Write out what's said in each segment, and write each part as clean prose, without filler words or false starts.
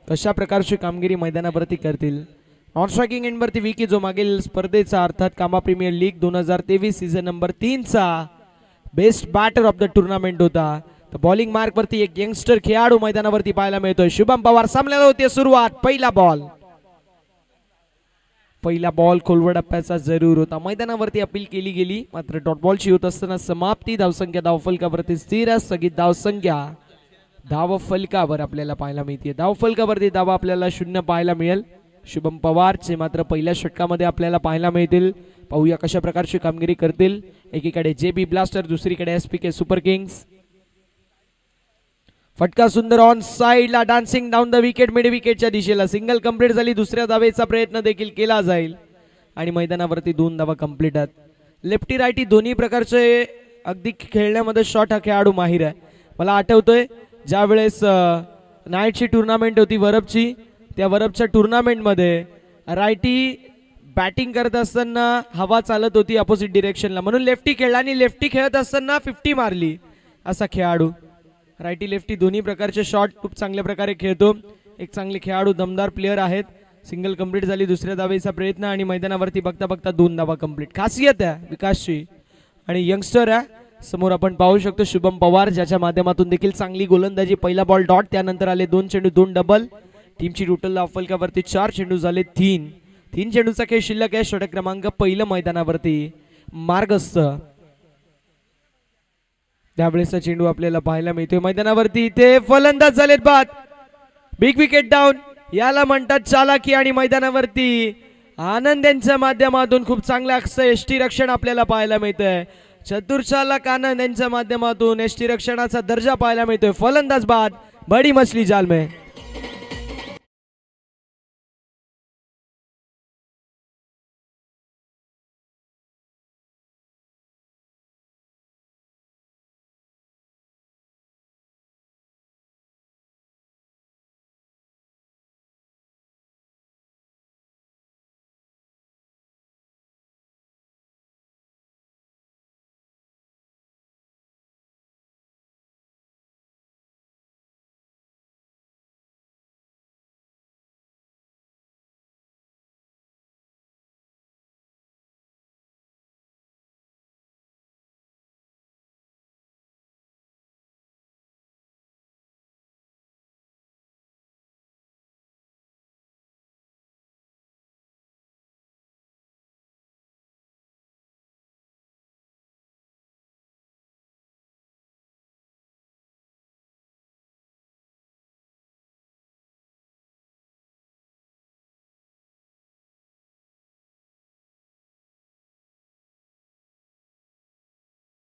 कशा प्रकारची कामगिरी मैदानावरती करतील। नॉन स्ट्रायकिंग एंडवरती विकी जो मागील स्पर्धेचा अर्थात कामा प्रीमियर लीग 2023 सीझन नंबर 3 चा best batter of the tournament होता। तर बॉलिंग मार्क वरती एक यंगस्टर खेळाडू मैदानावरती पाहायला मिळतोय। शुभम पवार सामन्याला होती सुरुवात। पहिला बॉल खोलवर टप्प्याचा जरूर होता। मैदानावरती अपील केली गेली मात्र डॉट बॉलची होत असताना समाप्ती। धावसंख्या धावफलकावरती स्थिर स्थगित धावसंख्या धावफलकावर आपल्याला पाहायला मिळते। धावफलकावरती धावा आपल्याला 0 पाहायला मिळेल। शुभम पवारचे मात्र पहिल्या षटकामध्ये आपल्याला पाहायला मिळतील। पाहूया कशा प्रकारची कामगिरी करतील। एकीकडे जेबी ब्लास्टर दुसरीकडे एसपीके सुपर किंग्स। फटका सुंदर ऑन साइडला dancing down the wicket mid विकेटच्या दिशेला सिंगल कंप्लीट झाली। दुसऱ्या धावेचा प्रयत्न देखील केला जाईल आणि मैदानावरती 2 धावा कंप्लीट आहेत। लेफ्टी रायटी दोन्ही प्रकारचे अगदी खेळण्यामध्ये शॉट हा खेळाडू माहिर आहे। मला आठवतोय ज्या वेळेस नाईटची टुर्नामेंट होती वरपची, त्या वरपच्या टुर्नामेंटमध्ये रायटी बॅटिंग करत असताना हवा चालत होती अपोजिट डिरेक्शनला म्हणून लेफ्टी खेळला आणि लेफ्टी खेळत असताना 50 मारली असा खेळाडू। रायटी लेफ्टी दोन्ही प्रकारचे शॉट खूप चांगल्या प्रकारे खेळतो। एक चांगले खेळाडू दमदार प्लेयर आहेत। सिंगल कंप्लीट झाली दुसऱ्या धावेचा प्रयत्न आणि मैदानावरती बघता बघता 2 धावा कंप्लीट। खासियत आहे विकासची आणि यंगस्टर आहे। समोर आपण पाहू शकतो शुभम पवार ज्याच्या माध्यमातून देखील चांगली गोलंदाजी। पहिला बॉल डॉट त्यानंतर आले 2 चेंडू 2 डबल। टीमची टोटल धावफलकावरती 4 चेंडू झाले 3 चेंडूचा खेळ शिल्लक आहे। षटक क्रमांक पहिलं मैदानावरती मार्गस्थ। त्यावेळेसचा चेंडू आपल्याला पाहायला मिळतोय मैदानावरती। इथे फलंदाज झालेत बाद। बिग विकेट डाऊन याला म्हणतात चालाकी आणि मैदानावरती आनंद यांच्या माध्यमातून खूप चांगलं यष्टी रक्षण आपल्याला पाहायला मिळतंय। चतुर्चालक आनंद यांच्या माध्यमातून यष्टी रक्षणाचा दर्जा पाहायला मिळतोय। फलंदाज बाद बडी मछली जाल में।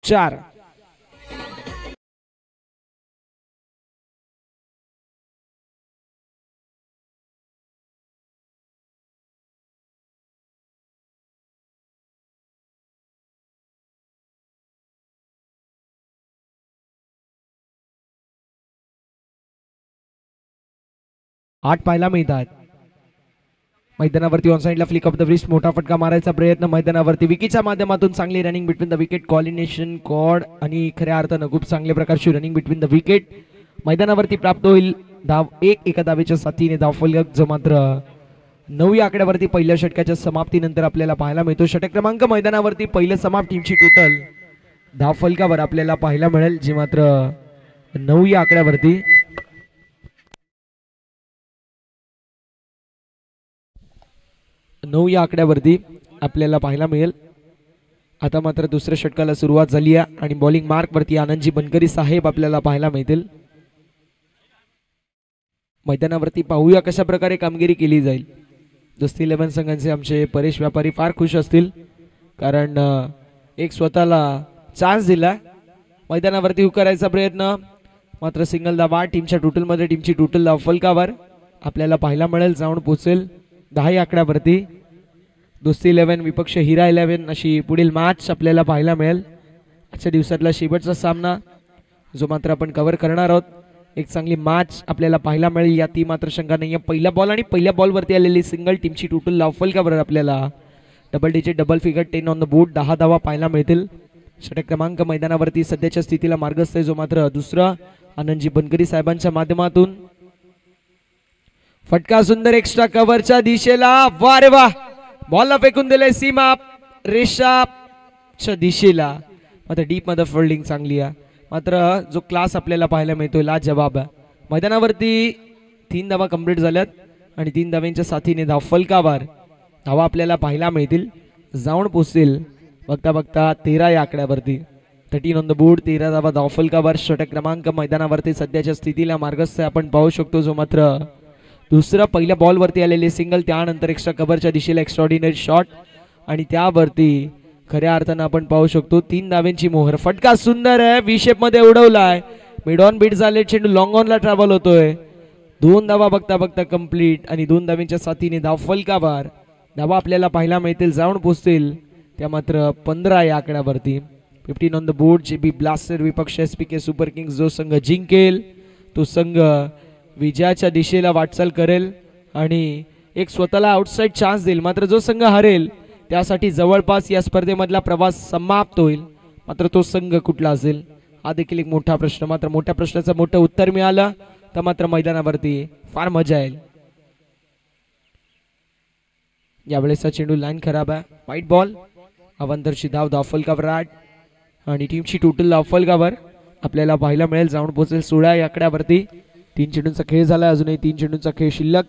चार 8 पाहायला मिळतात। मैदानावरती ऑन साइडला फ्लिक ऑफ द रिस्ट मोठा फटका मारायचा प्रयत्न मैदानावरती विकीच्या माध्यमातून चांगली running between the wicket coordination कॉर्ड आणि खऱ्या अर्थानं खूप चांगल्या प्रकारची रनिंग बिटवीन द विकेट मैदानावरती प्राप्त होईल। धाव एका धावेच्या साथीने धावफलक जो मात्र 9 या आकड्यावरती पहिल्या षटकाच्या समाप्तीनंतर आपल्याला पाहायला मिळतो। षटक क्रमांक मैदानावरती पहिलं समाप्त टीमची टोटल धावफलकावर आपल्याला पाहायला मिळेल जी मात्र 9 या आकड्यावरती आपल्याला पाहायला मिळेल। आता मात्र दुसऱ्या षटकाला सुरुवात झाली आहे आणि बॉलिंग मार्क वरती आनंदजी बनकरी साहेब आपल्याला पाहायला मिळतील। मैदानावरती पाहूया कशा प्रकारे कामगिरी केली जाईल। दोस्ती 11 संघांचे आमचे परेश व्यापारी फार खुश असतील कारण एक स्वतःला चान्स दिला। मैदानावरती उकरायचा प्रयत्न मात्र सिंगल धावा टीमच्या टोटल मध्ये टीमची टोटल धावफलकावर आपल्याला पाहायला मिळेल जाऊन पोहोचेल 10 या आकड्यावरती। दोस्ती 11 विपक्ष हिरा 11 अशी पुढील मॅच आपल्याला पाहायला मिळेल। आजच्या दिवसातला शेवटचा सामना जो मात्र आपण कव्हर करणार आहोत। एक चांगली मॅच आपल्याला पाहायला मिळेल या ती मात्र शंका नाही। पहिला बॉल आणि पहिल्या बॉलवरती आलेली सिंगल टीमची टोटल धावफलकावर आपल्याला double digit double figure 10 on the board 10 धावा पाहायला मिळतील। षटक क्रमांक मैदानावरती सध्याच्या स्थितीला मार्गस्थ आहे जो मात्र दुसरा आनंदजी बनकरी साहेबांच्या माध्यमातून फटका सुंदर एक्स्ट्रा कव्हरच्या दिशेला, वा रे वा, बॉलला फेकून दिले सीमा रेषाच्या दिशेला. मात्र डीप मध्ये फिल्डिंग चांगली आहे. मात्र जो क्लास आपल्याला पाहायला मिळतोय लाजवाब आहे. मैदानावरती 3 धावा कंप्लीट झाल्यात आणि 3 धाव्यांच्या साथीने धाव फलकावर धावा आपल्याला पाहायला मिळतील, जाऊन पोचतील बघता बघता 13 या आकड्यावरती. 13 ऑन द बोर्ड, 13 धावा धाव फलकावर. षटक क्रमांक मैदानावरती सध्याच्या स्थितीला मार्गस्थ आपण पाहू शकतो. जो मात्र दुसरा पहिल्या बॉलवरती आलेले सिंगल, त्यानंतर एक्स्ट्रा कव्हरच्या दिशेला एक्स्ट्रॉर्डिनरी शॉट आणि त्यावरती खऱ्या अर्थानं आपण पाहू शकतो 3 धाव्यांची मोहर. फटका सुंदर आहे, व्ही शेप मध्ये उडवलाय, मिड ऑन बीट झाले, चेंडू लॉंग ऑनला ट्रॅव्हल होतोय. 2 धावा बघता बघता कंप्लीट आणि 2 धाव्यांच्या साथीने धाव फलकावर धावा आपल्याला पाहायला मिळतील, जाऊन पोचतील त्या मात्र 15 या आकड्यावरती. 15 on the board. JB blaster विपक्ष एसपीके सुपर किंग्स जो संघ जिंकेल तो संघ विजयाच्या दिशेला वाटचाल करेल आणि एक स्वतःला आउटसाइड चान्स देईल. मात्र जो संघ हरेल त्यासाठी जवळपास या स्पर्धेमधला प्रवास समाप्त होईल. मात्र तो संघ कुठला असेल हा देखील एक मोठा प्रश्न. मात्र मोठ्या प्रश्नाचं मोठं उत्तर मिळालं तर मात्र मैदानावरती फार मजा येईल. यावेळेसचा चेंडू लाईन खराब आहे, वाईट बॉल. अवांतरची धाव धावफलकावर 8 आणि टीमची टोटल धावफलकावर आपल्याला पाहायला मिळेल, जाऊन पोहोचेल 16 या आकड्यावरती. 3 चेंडूंचा खेळ झाला, अजूनही 3 चेंडूंचा खेळ शिल्लक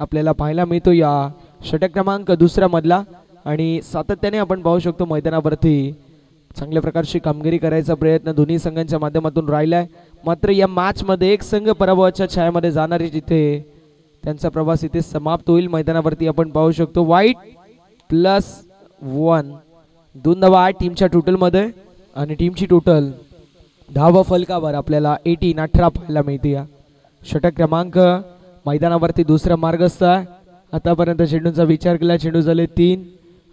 आपल्याला पाहायला मिळतो या षटक क्रमांक दुसऱ्या मधला. आणि सातत्याने आपण पाहू शकतो मैदानावरती चांगल्या प्रकारची कामगिरी करायचा प्रयत्न दोन्ही संघांच्या माध्यमातून राहिलाय. मात्र या मॅच मध्ये एक संघ पराभवाच्या छायामध्ये जाणारे, जिथे त्यांचा प्रवास इथे समाप्त होईल. मैदानावरती आपण पाहू शकतो वाईट +1, 2 धावा 8 टीमच्या टोटल मध्ये आणि टीमची टोटल धाव फलकावर आपल्याला 18 पाहायला मिळते. या षटक क्रमांक मैदानावरती दुसरा मार्गस्थ आहे. आतापर्यंत चेंडूंचा विचार केला, चेंडू झाले 3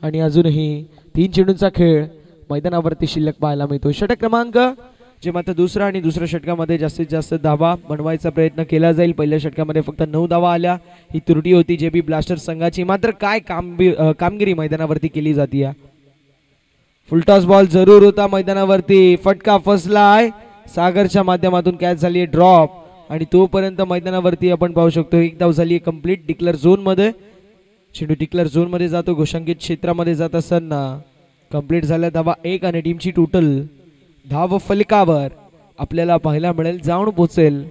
आणि अजूनही 3 चेंडूंचा खेळ मैदानावरती शिल्लक पाहायला मिळतो. षटक क्रमांक जे मात्र दुसरा आणि दुसऱ्या षटकामध्ये जास्तीत जास्त धावा बनवायचा प्रयत्न केला जाईल. पहिल्या षटकामध्ये फक्त 9 धावा आल्या, ही त्रुटी होती जेबी ब्लास्टर संघाची. मात्र काय कामगिरी मैदानावरती केली जाते. फुलटॉस बॉल जरूर होता मैदानावरती, फटका फसलाय, सागरच्या माध्यमातून कॅच झाली ड्रॉप आणि तोपर्यंत मैदानावरती आपण पाहू शकतो 1 धाव झाली कंप्लीट. डिक्लेअर झोन मध्ये चेंडू डिक्लेअर झोन मध्ये जातो, घोषांकित क्षेत्रामध्ये जात असताना कंप्लीट झाल्या धावा 1 आणि टीमची टोटल धाव फलकावर आपल्याला पाहायला मिळेल, जाऊन पोचेल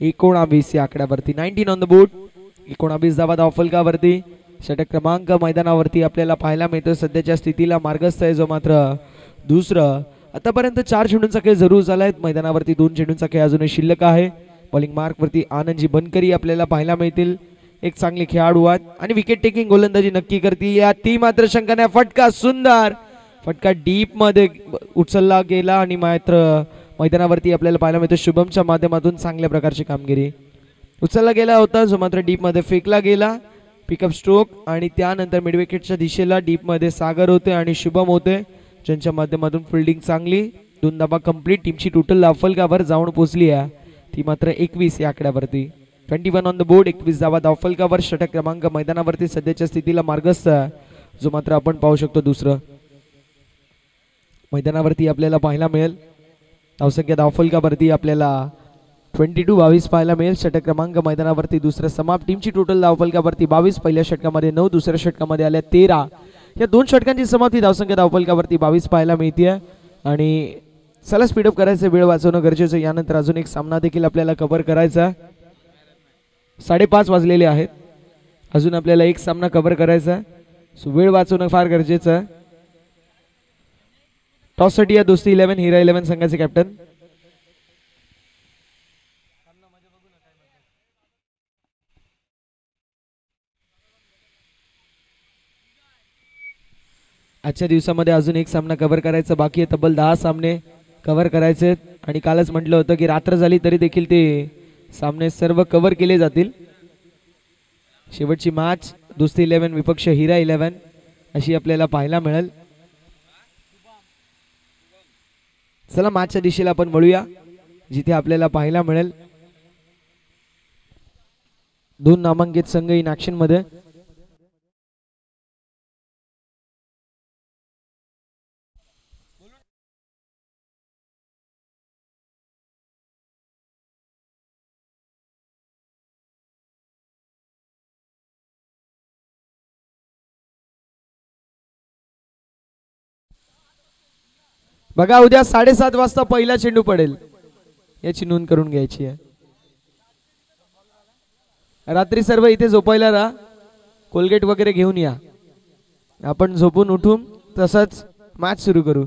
19 या आकड्यावरती. 19 ऑन द बोर्ड, 19 धावा धाव फलकावरती. षटक क्रमांक मैदानावरती आपल्याला पाहायला मिळतो सध्याच्या स्थितीला मार्गस्थ आहे, जो मात्र दुसरं. आतापर्यंत 4 चेंडूंचा खेळ जरूर झालाय मैदानावरती, 2 चेंडूंचा खेळ अजूनही शिल्लक आहे. बॉलिंग मार्क वरती आनंदजी बनकरी आपल्याला पाहायला मिळतील, एक चांगले खेळाडू आहेत आणि विकेट टेकिंग गोलंदाजी नक्की करते या. ती मात्र शंका नाही, फटका सुंदर, फटका डीप मध्ये उचलला गेला आणि मात्र मैदानावरती आपल्याला पाहायला मिळतो शुभमच्या माध्यमातून चांगल्या प्रकारची कामगिरी. उचलला गेला होता, जो मात्र डीप मध्ये फेकला गेला. पिकअप स्ट्रोक आणि त्यानंतर मिड विकेटच्या दिशेला डीप मध्ये सागर होते आणि शुभम होते, ज्यांच्या माध्यमातून फिल्डिंग चांगली. 2 धावा कंप्लीट. टीमची टोटल धावफलकावर जाऊन पोहोचली आहे, ती मात्र 21 या आकड्यावरती. 21 ऑन द बोर्ड, 21 धावा धावफलकावर. षटक क्रमांक मैदानावरती सध्याच्या स्थितीला मार्गस्थ, जो मात्र आपण पाहू शकतो दुसरं. मैदानावरती आपल्याला पाहायला मिळेल धावसंख्या धावफलकावरती आपल्याला 22 पाहायला मिळेल. षटक क्रमांक मैदानावरती दुसरं समाप्त. टीमची टोटल धावफलकावरती 22, पहिल्या षटकामध्ये 9, दुसऱ्या षटकामध्ये आल्या 13. या 2 षटकांची समाप्ती धावसंख्या धावफलकावरती 22 पाहायला मिळते. आणि चला स्पीडअप करायचं, वेळ वाचवणं गरजेचं. यानंतर अजून एक सामना देखील आपल्याला कव्हर करायचा. 5:30 वाजलेले आहेत, अजून आपल्याला एक सामना कव्हर करायचा, सो वेळ वाचवणं फार गरजेचं आहे. टॉससाठी या दोस्ती 11 हिरा 11 संघाचे कॅप्टन. आजच्या दिवसामध्ये अजून एक सामना कव्हर करायचा बाकी आहे. तब्बल 10 सामने कव्हर करायचे आणि कालच म्हटलं होतं की रात्र झाली तरी देखील ते सामने सर्व कव्हर केले जातील. शेवटची मॅच दोस्ती 11 विपक्ष हिरा 11 अशी आपल्याला पाहायला मिळेल. चला मॅचच्या दिशेला आपण वळूया, जिथे आपल्याला पाहायला मिळेल 2 नामांकित संघ इन ऍक्शन मध्ये. बघा उद्या 7:30 वाजता पहिला चेंडू पडेल, याची नोंद करून घ्यायची आहे. रात्री सर्व इथे झोपायला राहा, कोलगेट वगैरे घेऊन या, आपण झोपून उठून तसंच मॅच सुरू करू.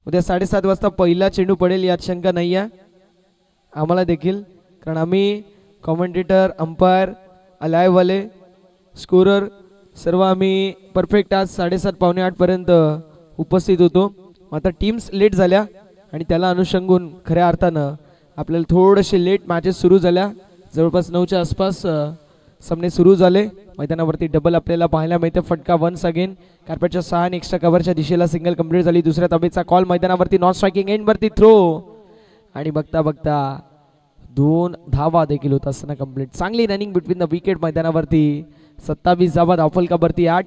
उद्या 7:30 वाजता पहिला चेंडू पडेल यात शंका नाही आहे आम्हाला देखील, कारण आम्ही कॉमेंटेटर, अंपायर, लाईव्हवाले, स्कोरर सर्व आम्ही परफेक्ट आज 7:30 पावणे 8 पर्यंत उपस्थित होतो. आता टीम्स लेट झाल्या आणि त्याला अनुषंगून खऱ्या अर्थानं आपल्याला थोडेसे लेट मॅचेस सुरू झाल्या. जवळपास 9च्या आसपास सामने सुरू झाले. मैदानावरती डबल आपल्याला पाहायला मिळते. फटका वन्स अगेन कार्पेटच्या 6 आणि एक्स्ट्रा कव्हरच्या दिशेला सिंगल कंप्लीट झाली. दुसऱ्या ताबेचा कॉल मैदानावरती नॉन स्ट्रायकिंग एंडवरती थ्रो आणि बघता बघता 2 धावा देखील होत असताना कंप्लीट. चांगली रनिंग बिटवीन द विकेट मैदानावरती. 27 धावा धावफलकावरती 8.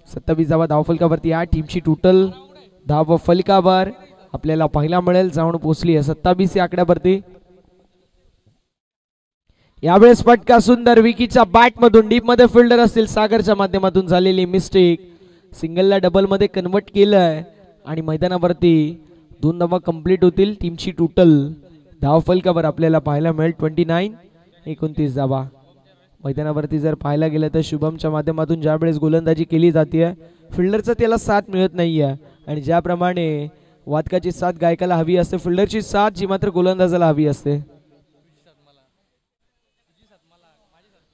27 धावा धावफलकावरती 8. टीमची टोटल धाव फलकावर आपल्याला पाहायला मिळेल जाऊन पोहोचली आहे 27 या आकड्यावरती. यावेळेस फटका सुंदर विकीच्या बॅट मधून डीप मध्ये फिल्डर असतील सागरच्या माध्यमातून झालेली मिस्टेक. सिंगलला डबल मध्ये कन्वर्ट केलंय आणि मैदानावरती 2 धावा कंप्लीट होतील. टीमची टोटल धाव फलकावर आपल्याला पाहायला मिळेल 29. 29 धावा. मैदानावरती जर पाहायला गेलं तर शुभमच्या माध्यमातून ज्यावेळेस गोलंदाजी केली जाते फिल्डरचं त्याला साथ मिळत नाहीये आणि ज्याप्रमाणे वादकाची साथ गायकाला हवी असते, फिल्डरची साथ जी मात्र गोलंदाजाला हवी असते.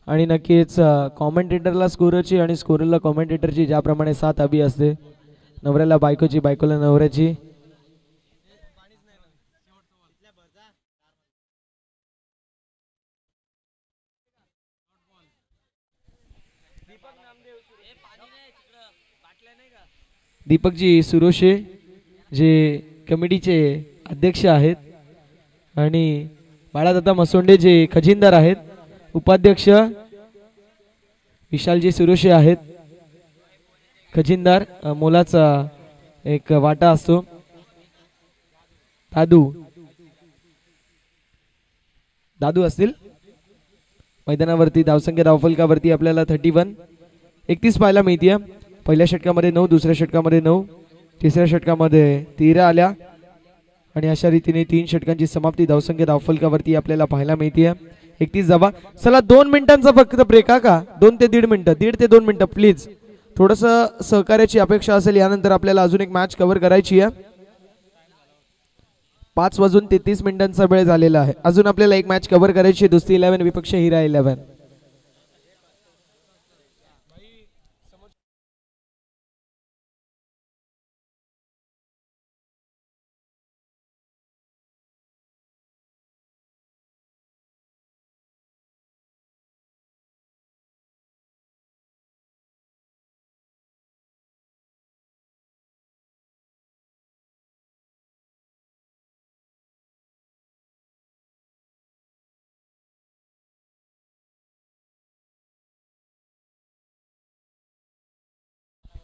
आणि नक्कीच कॉमेंटेटरला स्कोररची आणि स्कोररला कॉमेंटेटरची ज्याप्रमाणे साथ हवी असते, नवऱ्याला बायकोची, बायकोला नवऱ्याची. दीपकजी सुरोशे जे कमिटीचे अध्यक्ष आहेत आणि बाळादादा मसोंडे जे खजिनदार आहेत. उपाध्यक्ष विशालजी सुरोशे आहेत. खजिनदार मोलाचा एक वाटा असतो. दादू असतील. मैदानावरती धावसंख्या धावफलकावरती आपल्याला 31. 31 पाहायला मिळते. पहिल्या षटकामध्ये 9, दुसऱ्या षटकामध्ये 9, तिसऱ्या षटकामध्ये 13 आल्या आणि अशा रीतीने 3 षटकांची समाप्ती धावसंख्या धावफलकावरती आपल्याला पाहायला मिळते. 31 धावा. चला 2 मिनिटांचा फक्त ब्रेक हा का, 2 ते 1.5 मिनिटं, 1.5 ते 2 मिनिटं प्लीज. थोडंसं सहकार्याची अपेक्षा असेल. यानंतर आपल्याला अजून एक मॅच कव्हर करायची आहे. 5:33 वेळ झालेला आहे. अजून आपल्याला एक मॅच कव्हर करायची आहे. दोस्ती 11 विपक्ष हिरा 11.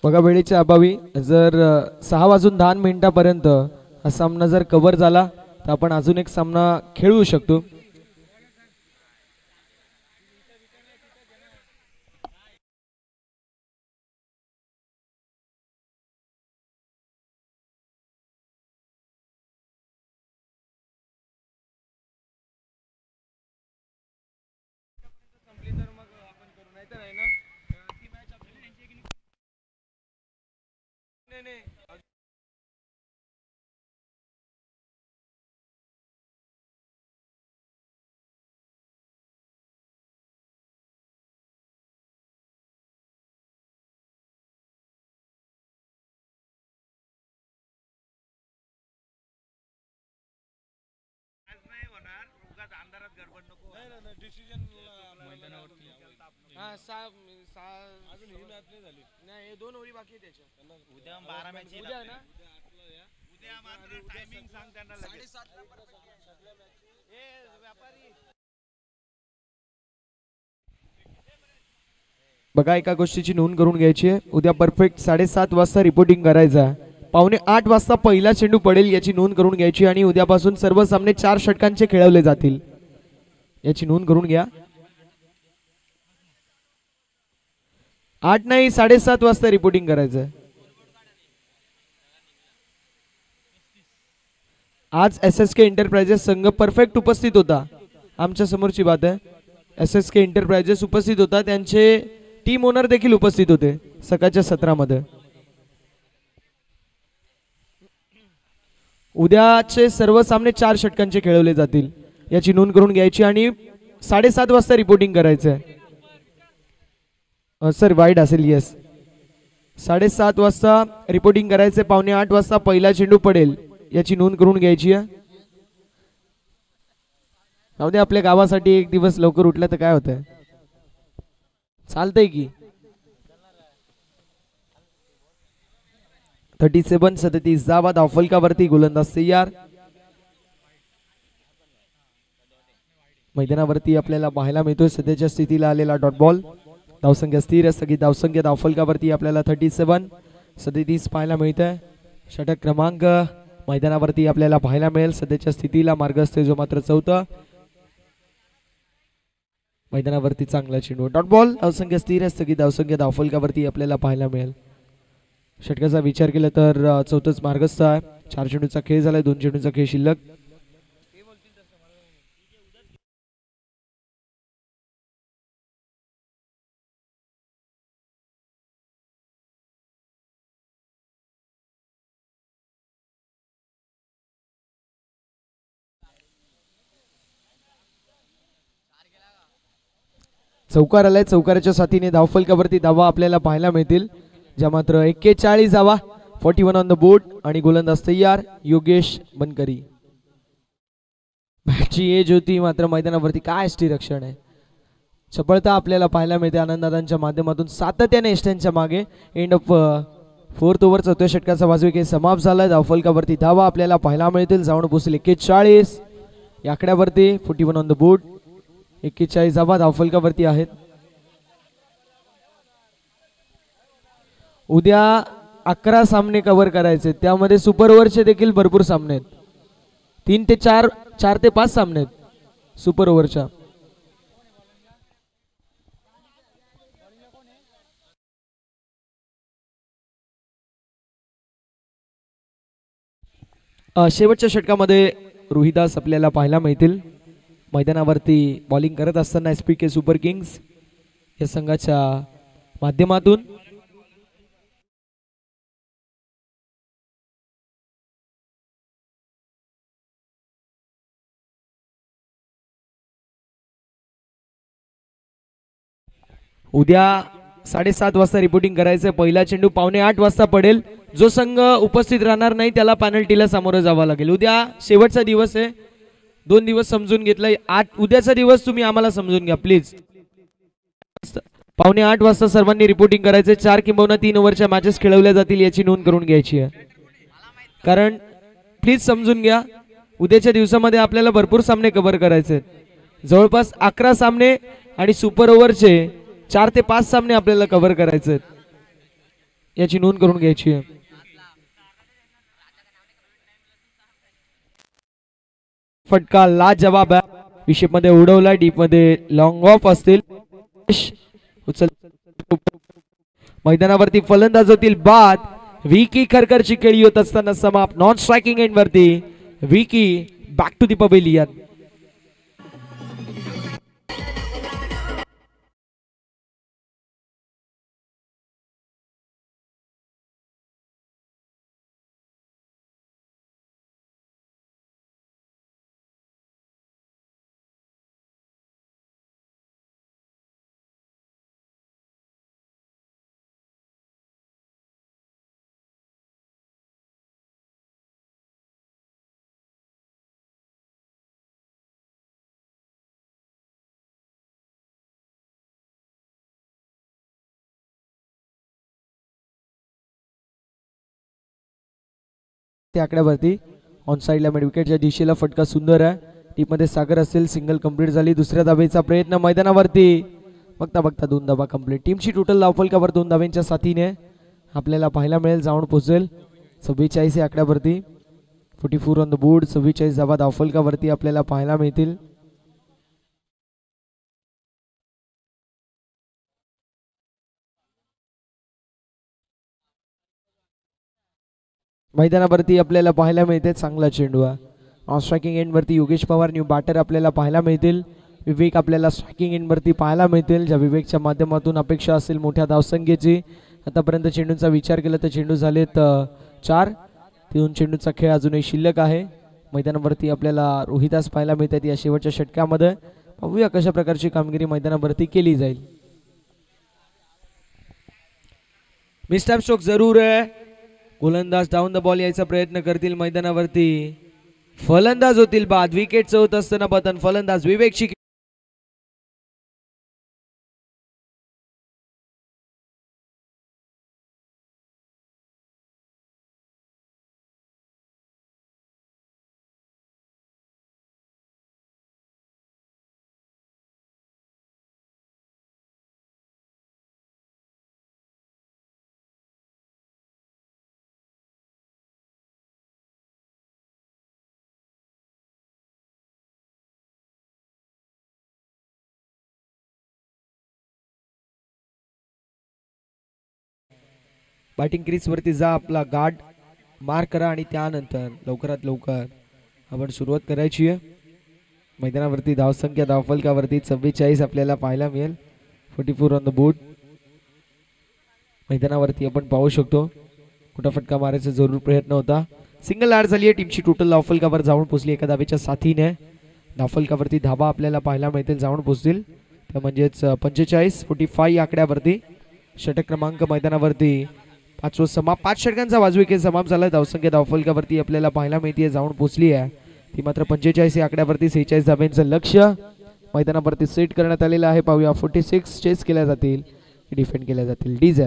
बघा वेळेच्या अभावी जर 6:10 हा सामना जर कव्हर झाला तर आपण अजून एक सामना खेळू शकतो. बघा एका गोष्टीची नोंद करून घ्यायची आहे. उद्या परफेक्ट 7:30 वाजता रिपोर्टिंग करायचं आहे. 7:45 वाजता पहिला चेंडू पडेल याची नोंद करून घ्यायची आणि उद्यापासून सर्व सामने 4 षटकांचे खेळवले जातील याची नोंद करून घ्या. 8 नाही 7:30 वाजता रिपोर्टिंग करायचं. आज SSK एंटरप्राइजेस संघ परफेक्ट उपस्थित होता. आमच्या समोरची बात आहे. SSK एंटरप्राइजेस उपस्थित होता. त्यांचे टीम ओनर देखील उपस्थित होते सकाळच्या सत्रामध्ये. उद्याचे सर्व सामने 4 षटकांचे खेळवले जातील याची नोंद करून घ्यायची आणि 7:30 वाजता रिपोर्टिंग करायचं आहे. सर वाईड असेल. येस 7:30 वाजता रिपोर्टिंग करायचे. 7:45 वाजता पहिला चेंडू पडेल याची नोंद करून घ्यायची आहे. जाऊ आपल्या गावासाठी एक दिवस लवकर उठलं तर काय होतंय. चालतंय की. 37 धावा धावफलकावरती गोलंदाज तयार. मैदानावरती आपल्याला पाहायला मिळतोय सध्याच्या स्थितीला आलेला डॉट बॉल. धावसंख्या स्थिर सगळी धावसंख्या धावफलकावरती आपल्याला 37 पाहायला मिळत आहे. षटक क्रमांक मैदानावरती आपल्याला पाहायला मिळेल. सध्याच्या स्थितीला मार्गस्थ जो मात्र 4था. मैदानावरती चांगला चेंडू डॉट बॉल. धावसंख्या स्थिर सगळी धावसंख्या धावफलकावरती आपल्याला पाहायला मिळेल. षटकाचा विचार केला तर 4थंच मार्गस्थ आहे. 4 चेंडूचा खेळ झालाय. 2 चेंडूचा खेळ शिल्लक. चौकार आलाय. चौकाराच्या साथीने धावफलकावरती धावा आपल्याला पाहायला मिळतील. ज्या मात्र 41 धावा. 41 ऑन द बोर्ड आणि गोलंदाज तयार योगेश बनकरी. बॅटची एज होती मात्र मैदानावरती काय रक्षण आहे. चपळता आपल्याला पाहायला मिळते आनंददादांच्या माध्यमातून. सातत्याने एष्ट्यांच्या मागे. एंड ऑफ 4th ओव्हर 4थ्या षटकाचा वाजवी समाप्त झालाय. धावफलकावरती धावा आपल्याला पाहायला मिळतील. जाऊन पोहोचले 41 या आकड्यावरती. 41 ऑन द बोर्ड. 41 धावा धावफलकावरती आहेत. उद्या 11 सामने कव्हर करायचे. त्यामध्ये सुपर ओव्हरचे देखील भरपूर सामने आहेत. 3 ते 4 4 ते 5 सामने आहेत सुपर ओव्हरच्या. शेवटच्या षटकामध्ये रोहिदास आपल्याला पाहायला मिळतील. मैदानावरती बॉलिंग करत असताना SPK सुपर किंग्स या संघाच्या माध्यमातून. उद्या 7:30 वाजता रिपोर्टिंग करायचं. पहिला चेंडू 7:45 वाजता पडेल. जो संघ उपस्थित राहणार नाही त्याला पेनल्टीला सामोरं जावं लागेल. उद्या शेवटचा दिवस आहे. 2 दिवस समजून घेतलाय. उद्याचा दिवस तुम्ही आम्हाला समजून घ्या प्लीज. 7:45 वाजता सर्वांनी रिपोर्टिंग करायचे. 4 किंबहुना 3 ओव्हरच्या मॅचेस खेळवल्या जातील याची नोंद करून घ्यायची आहे. कारण प्लीज समजून घ्या उद्याच्या दिवसामध्ये आपल्याला भरपूर सामने कव्हर करायचे आहेत. जवळपास 11 सामने आणि सुपर ओव्हरचे 4 ते 5 सामने आपल्याला कव्हर करायचे आहेत याची नोंद करून घ्यायची आहे. फटका लाजवाब आहे. विषेप मध्ये उडवला. डीप मध्ये लॉंग ऑफ असतील. उचल मैदानावरती फलंदाज होतील बाद. विकी खरकरची खेळी होत असताना समाप्त. नॉन स्ट्रायकिंग एंड वरती Vicky back to the pavilion. त्या आकड्यावरती ऑन साइडला मिड विकेटच्या दिशेला फटका सुंदर आहे. टीम मध्ये सागर असेल. सिंगल कंप्लीट झाली. दुसऱ्या धावेचा प्रयत्न मैदानावरती. बघता बघता 2 धावा कंप्लीट. टीमची टोटल धावफलकावर 2 धावांच्या साथीने आपल्याला पाहायला मिळेल. जाऊन पोहोचेल 44 या आकड्यावरती. 44 ऑन द बोर्ड. 44 धावा धावफलकावरती आपल्याला पाहायला मिळतील. मैदानावरती आपल्याला पाहायला मिळते चांगला चेंडू. ऑन स्ट्रायकिंग एंडवरती योगेश पवार न्यू बॅटर आपल्याला पाहायला मिळतील. विवेक आपल्याला स्ट्रायकिंग एंडवरती पाहायला मिळतील, ज्या विवेकच्या माध्यमातून अपेक्षा असेल मोठ्या धावसंख्येची. आतापर्यंत चेंडूंचा विचार केला तर चेंडू झालेत 4. 3 चेंडूचा खेळ अजूनही शिल्लक आहे. मैदानावरती आपल्याला रोहिदास पाहायला मिळतात या शेवटच्या षटकामध्ये. पाहूया कशा प्रकारची कामगिरी मैदानावरती केली जाईल. मिस्टर स्ट्रोक जरूर आहे. गोलंदाज डाऊन द बॉल यायचा प्रयत्न करतील मैदानावरती. फलंदाज होतील बाद. विकेटचं होत असताना पतन. फलंदाज विवेक शिके. बॅटिंग क्रीज वरती जा, आपला गार्ड मार्क करा आणि त्यानंतर लवकरात लवकर आपण सुरुवात करायची आहे. मैदानावरती धावसंख्या धावफलकावरती 44 आपल्याला पाहायला मिळेल. 44 ऑन द बोर्ड. मैदानावरती आपण पाहू शकतो मोठा फटका मारायचा जरूर प्रयत्न होता. सिंगल ॲड झाली आहे. टीमची टोटल धावफलकावर जाऊन पोचली एका धावेच्या साथीने. धावफलकावरती धाबा आपल्याला पाहायला मिळतील, जाऊन पोचतील. तर म्हणजेच 45-45 या आकड्यावरती षटक क्रमांक मैदानावरती 5 षटकांचा वाजवी खेळ समाप्त झाला. धावसंख्या धावफलकावरती आपल्याला पाहायला मिळते जाऊन पोचली आहे ती मात्र 45 या आकड्यावरती. 46 धाब्यांचं लक्ष्य मैदानावरती सेट करण्यात आलेलं आहे. पाहूया 46 चेस केल्या जातील, डिफेंड केल्या जातील. डीज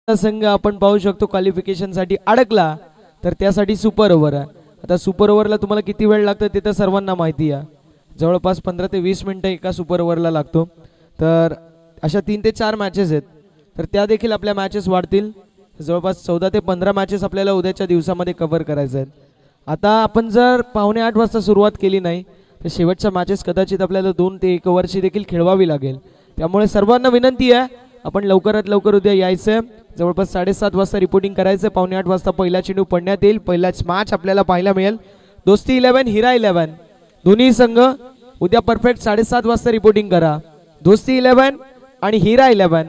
संघ आपण पाहू शकतो क्वालिफिकेशन साठी अडकला तर त्यासाठी सुपर ओव्हर आहे. आता सुपर ओव्हरला तुम्हाला किती वेळ लागतो ते तर सर्वांना माहिती आहे. जवळपास 15 ते 20 मिनिटं एका सुपर ओव्हरला लागतो. तर अशा 3 ते 4 मॅचेस आहेत, तर त्या देखील आपल्या मॅचेस वाढतील. जवळपास 14 ते 15 मॅचेस आपल्याला उद्याच्या दिवसामध्ये कव्हर करायचं आहेत. आता आपण जर 7:45 वाजता सुरुवात केली नाही तर शेवटच्या मॅचेस कदाचित आपल्याला 2 ते 1 ओव्हरची देखील खेळवावी लागेल. त्यामुळे सर्वांना विनंती आहे आपण लवकरात लवकर उद्या यायचं. जवळपास 7:30 वाजता रिपोर्टिंग करायचं. 7:45 वाजता पहिला चेंडू पडण्यात येईल. पहिलाच मॅच आपल्याला पाहायला मिळेल. दोस्ती 11 हिरा 11 दोन्ही संघ उद्या परफेक्ट 7:30 वाजता रिपोर्टिंग करा. दोस्ती 11 आणि हिरा 11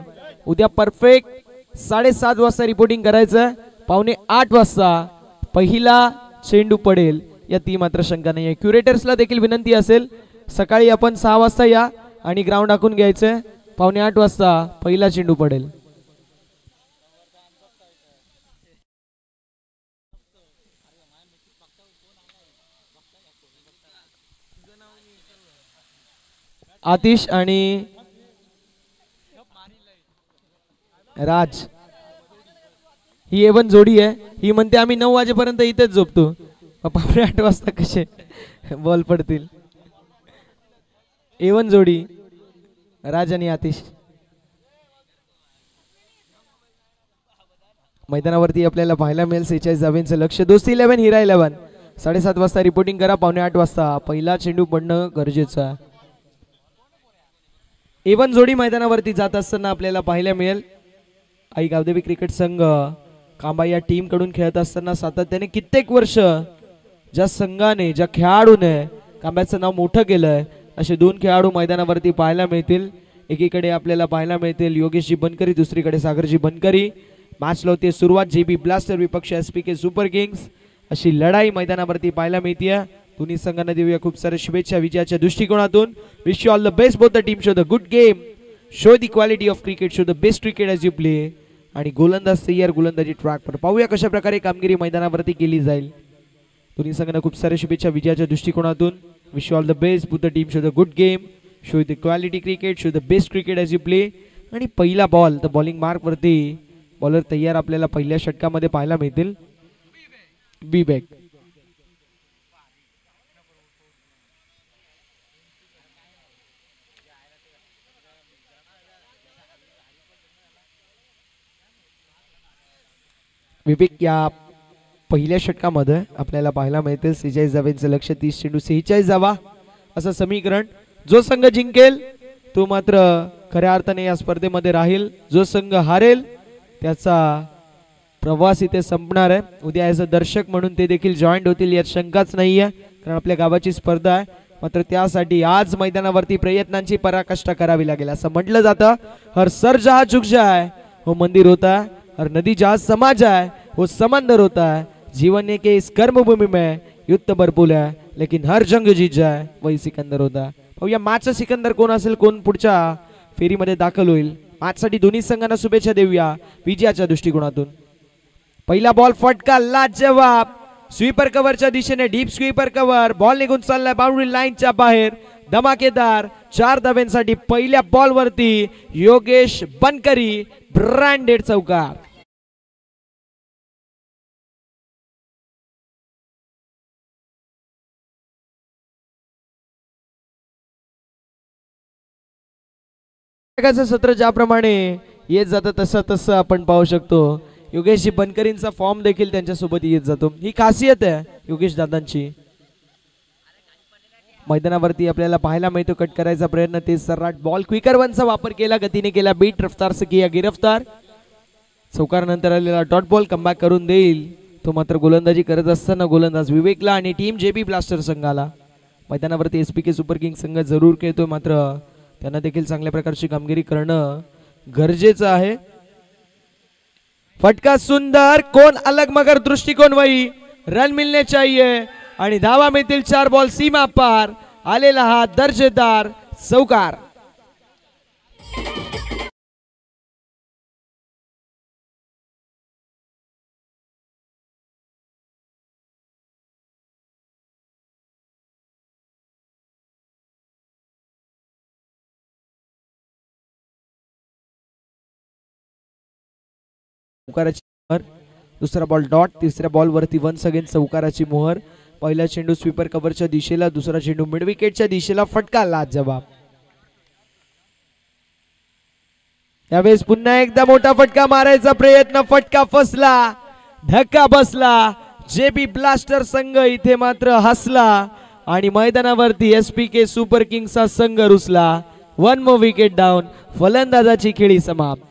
उद्या परफेक्ट 7:30 वाजता रिपोर्टिंग करायचं. 7:45 वाजता पहिला चेंडू पडेल यात मात्र शंका नाही आहे. क्युरेटर्सला देखील विनंती असेल सकाळी आपण 6 वाजता या आणि ग्राउंड आखून घ्यायचं. 7:45 वाजता पहिला चेंडू पडेल. आतिश आणि राज ही एवन जोडी आहे. ही म्हणते आम्ही 9 वाजेपर्यंत इथेच झोपतो. 8:15 वाजता कसे बॉल पडतील. एवन जोडी राज आणि आतिश. मैदानावरती आपल्याला पाहायला मिळेल 46 धावांचं लक्ष. दोस्ती 11 हिरा 11. 7:30 वाजता रिपोर्टिंग करा. 7:45 वाजता पहिला चेंडू पडणं गरजेचं आहे. एवन जोडी मैदानावरती जात असताना आपल्याला पाहायला मिळेल. आई गावदेवी क्रिकेट संघ कांबा या टीम कडून खेळत असताना सातत्याने कित्येक वर्ष ज्या संघाने ज्या खेळाडूने कांब्याचं नाव मोठं केलंय असे 2 खेळाडू मैदानावरती पाहायला मिळतील. एकीकडे आपल्याला पाहायला मिळतील योगेशजी बनकरी, दुसरीकडे सागरजी बनकरी. मॅच लावते सुरुवात. जेबी ब्लास्टर विपक्ष एसपीके सुपर किंग्स अशी लढाई मैदानावरती पाहायला मिळते. दोन्ही संघांना देऊया खूप साऱ्या शुभेच्छा विजयाच्या दृष्टिकोनातून. Wish you all the best both the team. Show the good game, show the quality of cricket, show the best cricket as you play. आणि गोलंदाज तयार, गोलंदाजी ट्रॅकवर. पाहूया कशा प्रकारे कामगिरी मैदानावरती केली जाईल. दोन्ही संघांना खूप साऱ्या शुभेच्छा विजयाच्या दृष्टिकोनातून. Wish you all the best both the team. Show the good game, show the quality cricket, show the best cricket as you play. आणि पहिला बॉल तर बॉलिंग मार्क वरती बॉलर तयार आपल्याला पहिल्या षटकामध्ये पाहायला मिळतील. बी बॅक. विवेक या पहिल्या षटकामध्ये आपल्याला पाहायला मिळतील 46 धावांचं लक्ष. 30 चेंडू 46 धावा असं समीकरण. जो संघ जिंकेल तो मात्र खऱ्या अर्थाने या स्पर्धेमध्ये राहील. जो संघ हारेल त्याचा प्रवास इथे संपणार आहे. उद्या ॲज अ दर्शक म्हणून ते देखील जॉईंट होतील यात शंकाच नाही आहे, कारण आपल्या गावाची स्पर्धा आहे. मात्र त्यासाठी आज मैदानावरती प्रयत्नांची पराकाष्ठा करावी लागेल. असं म्हटलं जातं, हर सर जहा झुक जाए वो मंदिर होता है, हर नदी जहाँ समा जाए वो समंदर होता है. जीवन के इस कर्मभूमि में युद्ध भरपूर है, लेकिन हर जंग जीत जाए वही सिकंदर होता है. पाहूया मॅचचा सिकंदर कोण असेल, कोण पुढच्या फेरीमध्ये दाखल होईल. मॅचसाठी दोन्ही संघांना शुभेच्छा देऊया विजयाच्या दृष्टिकोनातून. पहिला बॉल फटका लाजवाब. स्वीपर कव्हरच्या दिशेने डीप स्वीपर कव्हर. बॉल निघून चाललाय बाउंड्री लाईनच्या बाहेर. धमाकेदार 4 धावांसाठी पहिल्या बॉल वरती योगेश बनकरी ब्रँडेड चौकार. सत्र ज्याप्रमाणे येत जातं तसं तसं आपण पाहू शकतो योगेशजी बनकरींचा फॉर्म देखील त्यांच्यासोबत येत जातो. ही खासियत आहे योगेश दादांची. मैदानावरती आपल्याला पाहायला मिळतो कट करायचा प्रयत्न. ते सर्राट बॉल क्विकर वनचा वापर केला, गतीने केला, बीट रफ्तार से किया गिरफ्तार. चौकार नंतर आलेला डॉट बॉल कमबॅक करून देईल तो. मात्र गोलंदाजी करत असताना गोलंदाज विवेकला आणि टीम जेबी ब्लास्टर संघाला. मैदानावरती एसपीके सुपर किंग संघ जरूर खेळतोय, मात्र त्यांना देखील चांगल्या प्रकारची कामगिरी करणं गरजेचं आहे. फटका सुंदर, कोण अलग मगर दृष्टिकोन वही. रन मिलने चाहिए आणि धावा मिळतील. 4 बॉल सीमा पार. आलेला हा दर्जेदार चौकार. दुसरा बॉल डॉट. तिसऱ्या बॉल वरती वन्स अगेन चौकाराची मोहर. पहिला चेंडू स्वीपर कव्हरच्या दिशेला, दुसरा चेंडू मिड विकेटच्या दिशेला. फटका लाजवाब. यावेळेस पुन्हा एकदा मोठा फटका मारायचा प्रयत्न. फटका फसला, धक्का बसला. जेबी ब्लास्टर संघ इथे मात्र हसला आणि मैदानावरती एसपीके सुपर किंग्सचा संघ रुसला. 1 मोर विकेट डाऊन. फलंदाजाची खेळी समाप्त.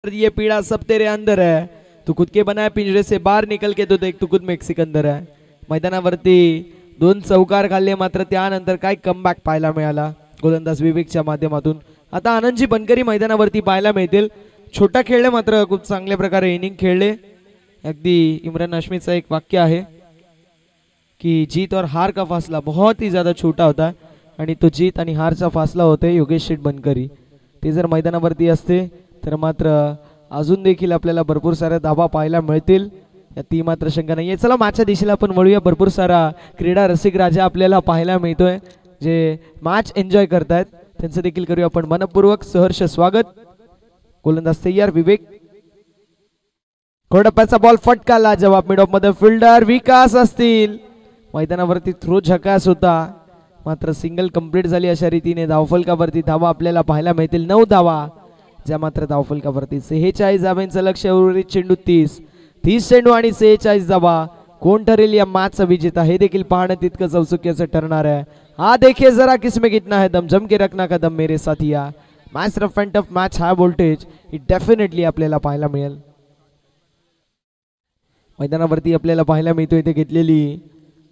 ये पीड़ा सब तेरे अंदर है, तू खुद के बनाए पिंजरे से बाहर निकल के तो देख तू खुद में एक सिकंदर है. मैदानावरती 2 चौकार खाल्ले, मात्र त्यानंतर काय कमबॅक पाहायला मिळाला गोलंदाज विवेकच्या माध्यमातून. आता आनंदजी बनकरी मैदानावरती पाहायला मिळतील. छोटा खेळले, मात्र खूप चांगल्या प्रकारे इनिंग खेळले. अगदी इम्रान हाशमीचा एक वाक्य आहे की जीत और हार का फासला बहुत ही ज्यादा छोटा होता, आणि तो जीत आणि हारचा फासला होते योगेश शेठ बनकरी. ते जर मैदानावरती असते तर मात्र अजून देखील आपल्याला भरपूर साऱ्या धावा पाहायला मिळतील, ती मात्र शंका नाहीये. चला मॅचच्या दिशेला आपण वळूया. भरपूर सारा क्रीडा रसिक राजा आपल्याला पाहायला मिळतोय. जे मॅच एन्जॉय करतायत त्यांचं देखील करूया आपण मनपूर्वक सहर्ष स्वागत. गोलंदाज तयार विवेक. घोडप्याचा बॉल फटकाला जवाब मिड ऑफ मध्ये फिल्डर विकास असतील. मैदानावरती थ्रो झकास होता मात्र सिंगल कंप्लीट झाली. अशा रीतीने धावफलकावरती धावा आपल्याला पाहायला मिळतील 9 धावा ज्या मात्र धावफलकावरती 46 धावांचं लक्ष. उर्वरित चेंडू 30 चेंडू आणि 46 धावा. कोण ठरेल या मॅचचा विजेता हे देखील पाहणं तितकंच औत्सुक्याचं ठरणार आहे. हा देखिए जरा किसमें कितना है दम, जम के रखना कदम मेरे साथिया. Match rough and tough match, high voltage ही डेफिनेटली आपल्याला पाहायला मिळेल. मैदानावरती आपल्याला पाहायला मिळतो इथे घेतलेली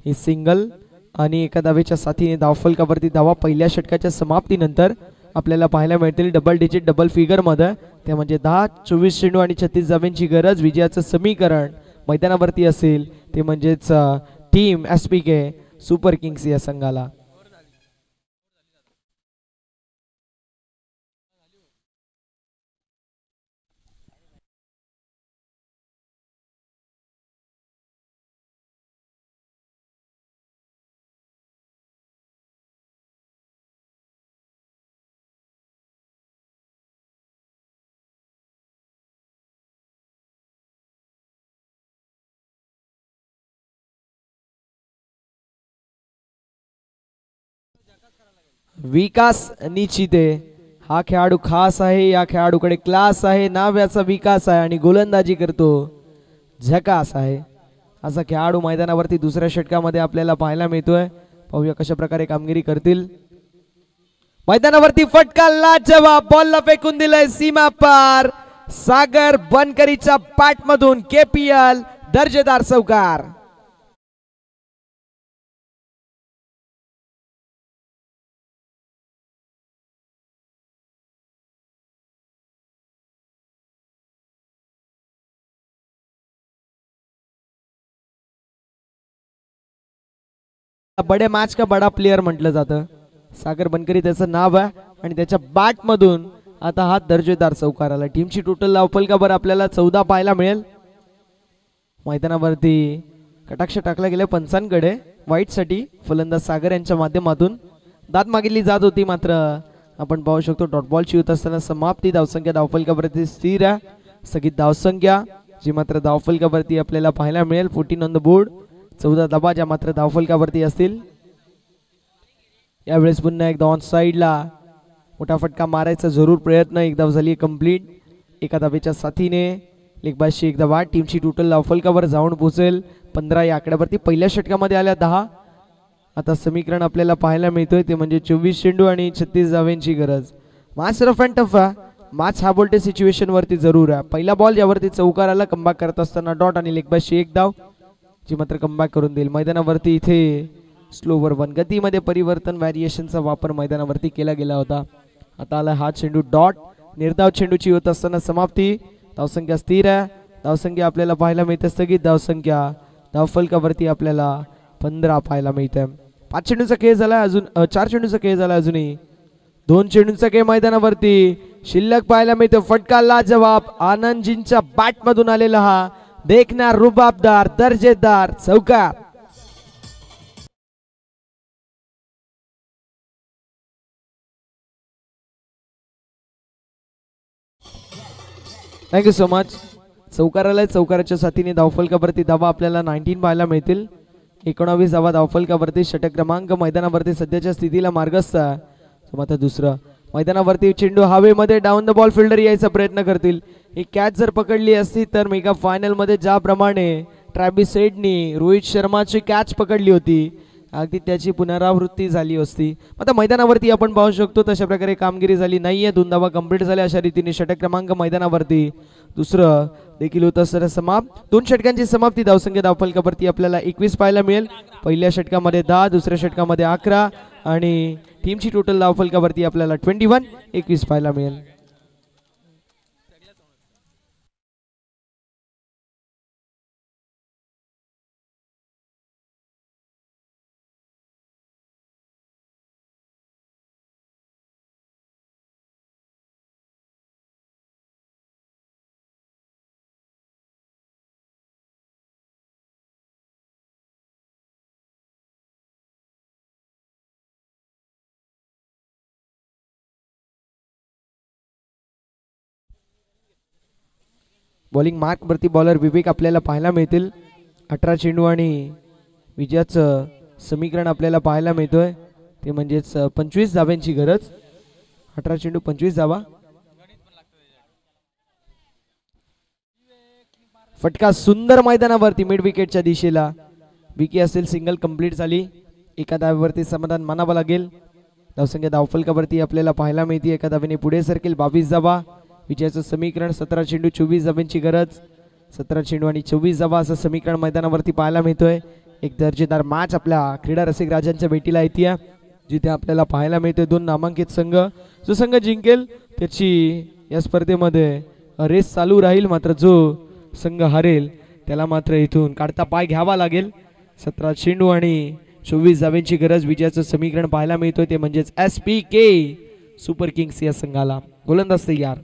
ही सिंगल आणि एका धावेच्या साथीने धावफलकावरती धावा पहिल्या षटकाच्या समाप्तीनंतर आपल्याला पाहायला मिळतील डबल डिजिट डबल फिगर मध्ये. ते म्हणजे 10, 24 चेंडू आणि 36 धावांची गरज. विजयाचं समीकरण मैदानावरती असेल ते म्हणजेच टीम SPK सुपर किंग्स या संघाला. विकास निचिते हा खेळाडू खास आहे. या खेळाडूकडे क्लास आहे, नाव याचा विकास आहे आणि गोलंदाजी करतो झकास आहे. असा खेळाडू मैदानावरती दुसऱ्या षटकामध्ये आपल्याला पाहायला मिळतोय. पाहूया कशा प्रकारे कामगिरी करतील. मैदानावरती फटका लाजवाब बॉलला फेकून दिलंय सीमा पार. सागर बनकरीच्या बॅट मधून KPL दर्जेदार चौकार. बडे मॅच का बडा प्लेयर म्हटलं जातं. सागर बनकरी त्याचं नाव आहे आणि त्याच्या बॅट मधून आता हा दर्जेदार चौकार आला. टीमची टोटल धावफलकावर आपल्याला 14 पाहायला मिळेल. मैदानावरती कटाक्ष टाकला गेला पंचांकडे वाईट साठी फलंदाज सागर यांच्या माध्यमातून दाद मागितली जात होती मात्र आपण पाहू शकतो डॉट बॉलची होत असताना समाप्ती. धावसंख्या धावफलकावरती स्थिर आहे. स्थगित धावसंख्या जी मात्र धावफलकावरती आपल्याला पाहायला मिळेल 14 ऑन द बोर्ड. 14 धावा ज्या मात्र धावफलकावरती असतील. यावेळेस पुन्हा एकदा ऑन साइडला मोठा फटका मारायचा जरूर प्रयत्न. एक धाव झाली कंप्लीट. एका धावेच्या साथीने लेगबाजची एक धावा. टीमची टोटल धावफलकावर जाऊन पोहोचेल 15 या आकड्यावरती. पहिल्या षटकामध्ये आल्या 10. आता समीकरण आपल्याला पाहायला मिळतोय ते म्हणजे 24 चेंडू आणि 36 धावांची गरज. मॅच रफ अँड टफ आहे. मॅच हा बोल्टे सिच्युएशन वरती जरूर आहे. पहिला बॉल ज्यावरती चौकार आला कमबॅक करत असताना डॉट आणि लेगबाजची एक धाव जी मात्र कमबॅक करून देईल. मैदानावरती इथे स्लोवर वन गतीमध्ये परिवर्तन व्हॅरिएशनचा वापर मैदानावरती केला गेला होता. आता आला हा चेंडू डॉट. निर्धाव चेंडूची होत असताना समाप्ती. धावसंख्या स्थिर आहे. धावसंख्या आपल्याला पाहायला मिळते स्थगित धावसंख्या. धावफलकावरती आपल्याला 15 पाहायला मिळते. 5 चेंडूचा खेळ झाला अजून 4 चेंडूचा खेळ झाला अजूनही 2 चेंडूचा खेळ मैदानावरती शिल्लक पाहायला मिळतो. फटका लाजवाब आनंदजींच्या बॅट मधून आलेला हा देखना रुबाबदार दर्जेदार चौकार. Thank you so much. चौकाराला चौकाराच्या साथीने धावफलकावरती धावा आपल्याला 19 पाहायला मिळतील. 19 धावा धावफलकावरती. षटक क्रमांक मैदानावरती सध्याच्या स्थितीला मार्गस्थ आहे. मात्र दुसरं मैदानावरती चेंडू हवेमध्ये डाऊन द बॉल फिल्डर यायचा प्रयत्न करतील. ही कॅच जर पकडली असती तर मेगा फायनल मध्ये ज्याप्रमाणे ट्रॅव्हिस हेडनी रोहित शर्माची कॅच पकडली होती अगदी त्याची पुनरावृत्ती झाली असती. आता मैदानावरती आपण पाहू शकतो तशा प्रकारे कामगिरी झाली नाहीये. 2 धावा कंप्लीट झाल्या. अशा रीतीने षटक क्रमांक मैदानावरती दुसरं देखील होत असताना समाप्त. 2 षटकांची समाप्ती. धावसंख्या धावफलकावरती आपल्याला 21 पाहायला मिळेल. पहिल्या षटकामध्ये 10, दुसऱ्या षटकामध्ये 11 आणि टीमची टोटल धावफलकावरती आपल्याला 21 पाहायला मिळेल. बॉलिंग मार्क वरती बॉलर विवेक आपल्याला पाहायला मिळतील. 18 चेंडू आणि विजयाचं समीकरण आपल्याला पाहायला मिळतोय ते म्हणजेच 25 धाब्यांची गरज. 18 चेंडू 25 धावा. फटका सुंदर मैदानावरती मिड विकेटच्या दिशेला. विकी असेल सिंगल कंप्लीट झाली. एका धावेवरती समाधान मानावं लागेल. धावसंख्या धावफलकावरती आपल्याला पाहायला मिळते. एका धावेने पुढे सरकेल 22 धावा. विजयाचं समीकरण 17 चेंडू 24 धाब्यांची गरज. 17 चेंडू आणि 24 धावा असं समीकरण मैदानावरती पाहायला मिळतोय. एक दर्जेदार मॅच आपल्या क्रीडा रसिक राजांच्या भेटीला येते, जिथे आपल्याला पाहायला मिळतोय दोन नामांकित संघ. जो संघ जिंकेल त्याची या स्पर्धेमध्ये रेस चालू राहील, मात्र जो संघ हरेल त्याला मात्र इथून काढता पाय घ्यावा लागेल. 17 चेंडू आणि 24 धाव्यांची गरज. विजयाचं समीकरण पाहायला मिळतोय ते म्हणजेच SPK सुपर किंग्स या संघाला. गोलंदाज तयार.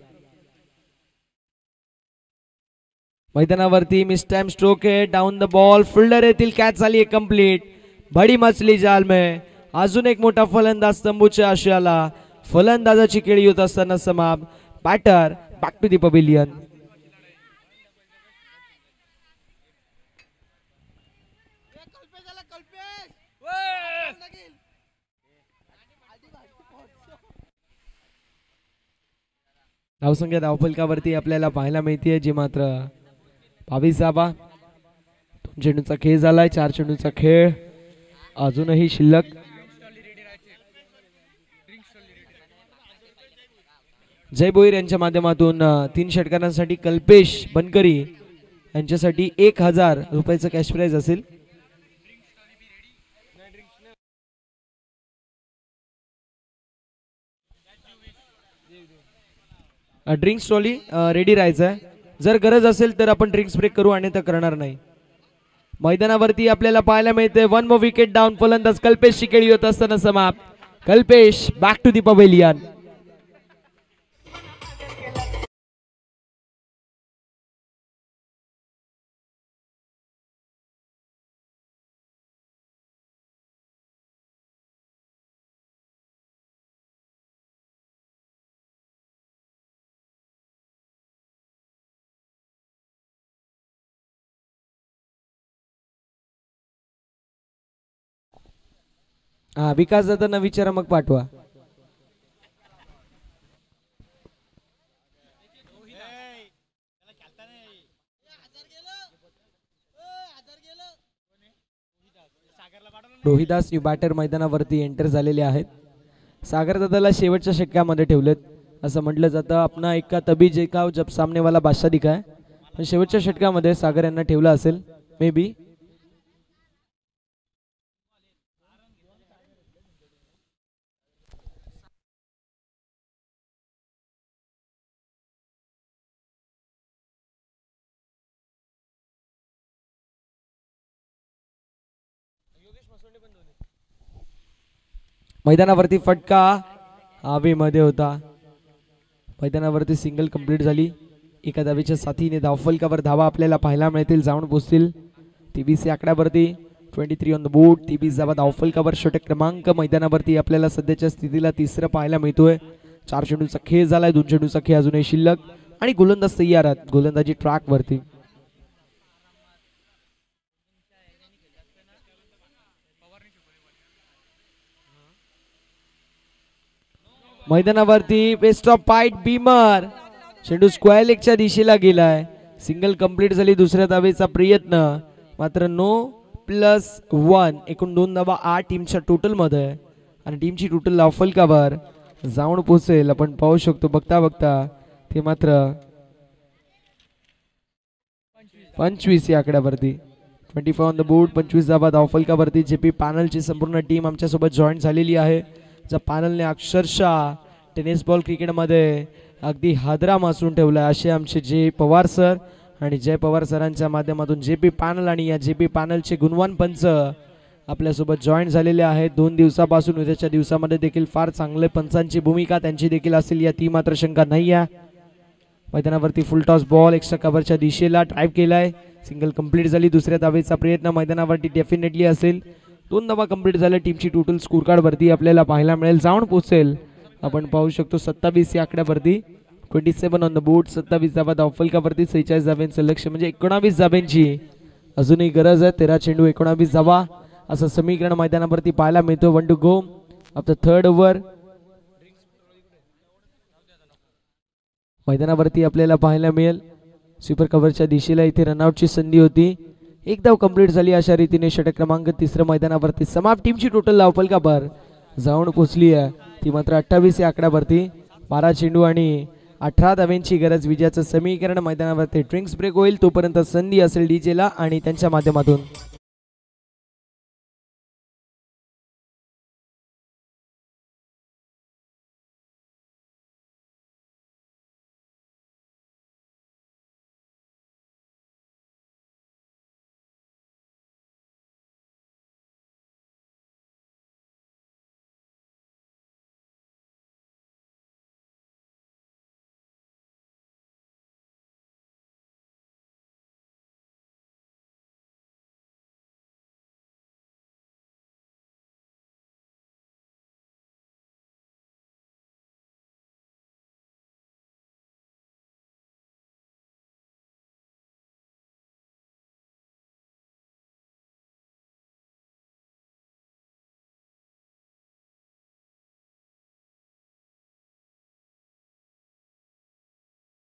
मैदानावरती मिस टाइम स्ट्रोक है. Down the ball. फिल्डर येथील कॅच झाली आहे कंप्लीट. बडी मचली जाल में. अजून एक मोठा फलंदाज तंबूच्या आशयाला. फलंदाजाची खेळी होत असताना समाप्त. Batter back to the pavilion. धावसंख्या धावफलकावरती आपल्याला पाहायला मिळते जी मात्र 22 धावा. 2 चेंडूचा खेळ झालाय. 4 चेंडूचा खेळ अजूनही शिल्लक. जय भोईर यांच्या माध्यमातून 3 षटकांसाठी कल्पेश बनकरी यांच्यासाठी 1000 रुपयाचं कॅश प्राइज असेल. ड्रिंक्स ट्रॉली रेडी राहायचं आहे. जर गरज असेल तर आपण ड्रिंक्स ब्रेक करू, आणि तर करणार नाही. मैदानावरती आपल्याला पाहायला मिळते 1 more विकेट डाऊन. फलंदाज कल्पेशची खेळी होत असताना समाप्त. Kalpesh back to the pavilion. हा, विकास जाताना विचारा मग पाठवा. रोहिदास न्यू बॅटर मैदानावरती एंटर झालेले आहेत. सागर दादाला शेवटच्या षटकामध्ये ठेवलेत असं म्हटलं जातं. अपना एका तभी जेकाव जब सामने वाला बादशाह दिखाय. पण शेवटच्या षटकामध्ये सागर यांना ठेवला असेल मे बी. मैदानावरती फटका हवेमध्ये होता. मैदानावरती सिंगल कंप्लीट झाली. एका धावेच्या साथीने धावफलकावर धावा आपल्याला पाहायला मिळतील, जाऊन पोहोचतील 23 आकड्यावरती. 23 ऑन द बोर्ड. 23 धावा धावफलकावर. षटक क्रमांक मैदानावरती आपल्याला सध्याच्या स्थितीला तिसरं पाहायला मिळतोय. 4 चेंडूचा खेळ झालाय. 2 चेंडूचा खेळ अजूनही शिल्लक. आणि गोलंदाज तयार आहेत. गोलंदाजी ट्रॅक वरती. मैदानावरती बेस्ट ऑफ फाईट बीमर. चेंडू स्क्वेअर लेगच्या दिशेला गेलाय. सिंगल कंप्लीट झाली. दुसऱ्या धावेचा प्रयत्न, मात्र नो +1. एकूण 2 धावा 8 टीमच्या टोटल मध्ये, आणि टीमची टोटल धावफलकावर जाऊन पोहोचेल. आपण पाहू शकतो बघता बघता ते मात्र 25 या आकड्यावरती. 25 ऑन द बोर्ड. 25 धावा धावफलकावरती. JP पॅनलची संपूर्ण टीम आमच्यासोबत जॉईन झालेली आहे. ज्या पॅनलने अक्षरशः टेनिस बॉल क्रिकेटमध्ये अगदी हादरा मासून ठेवला असे आमचे जय पवार सर, आणि जय पवार सरांच्या माध्यमातून JP पॅनल आणि या JP पॅनलचे गुणवान पंच आपल्यासोबत जॉईन झालेले आहेत 2 दिवसापासून. उद्याच्या दिवसामध्ये देखील फार चांगले पंचांची भूमिका त्यांची देखील असेल या ती मात्र शंका नाही आहे. मैदानावरती फुल टॉस बॉल एक्स्ट्रा कव्हरच्या दिशेला ड्राईव्ह केलाय. सिंगल कंप्लीट झाली. दुसऱ्या धावेचा प्रयत्न मैदानावरती डेफिनेटली असेल. 2 धावा कंप्लीट झाल्या. टीमची टोटल स्कोर कार्ड वरती आपल्याला पाहायला मिळेल, जाऊन पोहोचेल. आपण पाहू शकतो 27 या आकड्यावरती. 27 ऑन द बोर्ड. 27 धावा धावफलकावरती. 46 धाव्यांचं लक्ष म्हणजे 19 धाव्यांची अजूनही गरज आहे. 13 चेंडू 19 धावा असं समीकरण मैदानावरती पाहायला मिळतो. 1 to go off the third over. मैदानावरती आपल्याला पाहायला मिळेल स्वीपर कव्हरच्या दिशेला इथे रनआउटची संधी होती. एक धाव कंप्लीट झाली. अशा रीतीने षटक क्रमांक 3 मैदानावरती समाप्त. टीमची टोटल धावफलकावर जाऊन पोहोचली आहे ती मात्र 28 या आकड्यावरती. 12 चेंडू आणि 18 धाव्यांची गरज. विजयाचं समीकरण मैदानावरती. ड्रिंक्स ब्रेक होईल तोपर्यंत संधी असेल डीजेला आणि त्यांच्या माध्यमातून.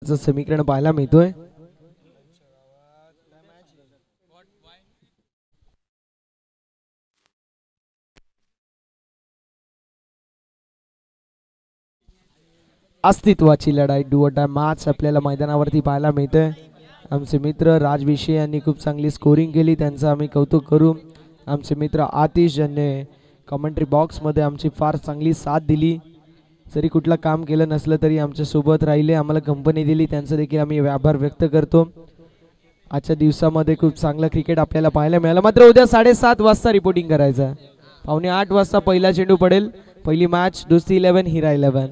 समीकरण पाहायला मिळतोय. अस्तित्वाची लढाई डू ऑर डाय मॅच आपल्याला मैदानावरती पाहायला मिळते. आमचे मित्र राजविषय यांनी खूप चांगली स्कोरिंग केली. त्यांचं आम्ही कौतुक करू. आमचे मित्र आतिश यांनी कमेंट्री बॉक्समध्ये आमची फार चांगली साथ दिली. जरी कुठलं काम केलं नसलं तरी आमच्या सोबत राहिले, आम्हाला कंपनी दिली, त्यांचं देखील आम्ही आभार व्यक्त करतो. आजच्या दिवसामध्ये खूप चांगलं क्रिकेट आपल्याला पाहायला मिळालं. मात्र उद्या 7:30 वाजता रिपोर्टिंग करायचं आहे. 7:45 वाजता पहिला चेंडू पडेल. पहिली मॅच दोस्ती 11 हिरा 11.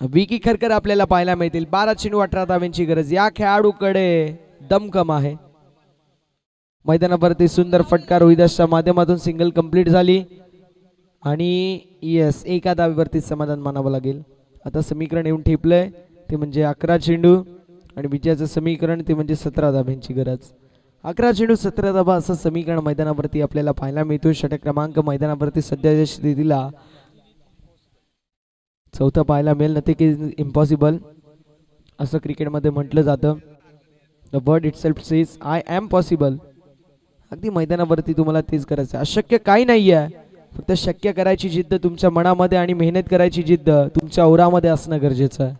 विकी खरकर आपल्याला पाहायला मिळतील. 12 चेंडू 18 धाव्यांची गरज. या खेळाडूकडे दमकम आहे. मैदानावरती सुंदर फटका. रोहिदासच्या माध्यमातून सिंगल कंप्लीट झाली आणि यस एका धावेवरती समाधान मानावं लागेल. आता समीकरण येऊन ठेपलंय ते म्हणजे 11 चेंडू आणि विजयाचं समीकरण ते म्हणजे 17 धाव्यांची गरज. 11 चेंडू 17 धावा असं समीकरण मैदानावरती आपल्याला पाहायला मिळतो. षटक क्रमांक मैदानावरती सध्याच्या स्थितीला चौथा पाहायला मिळेल. नते की इम्पॉसिबल असं क्रिकेटमध्ये म्हटलं जातं. The word it self says I am possible. अगदी मैदानावरती तुम्हाला तेच करायचं. अशक्य काही नाही आहे. फक्त शक्य करायची जिद्द तुमच्या मनामध्ये आणि मेहनत करायची जिद्द तुमच्या ओरामध्ये असणं गरजेचं आहे.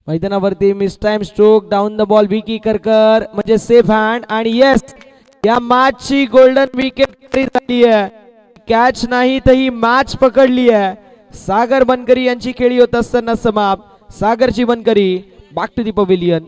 मैदानावरती miss time stroke down the ball. Vicky करकर म्हणजे सेफ हँड आणि येस या मॅचची गोल्डन विकेट झाली आहे. कॅच नाही तर ही मॅच पकडली आहे. सागर बनकरी यांची खेळी होत असताना समाप्त. सागरची बनकरी बॅक टू दी पवेलियन.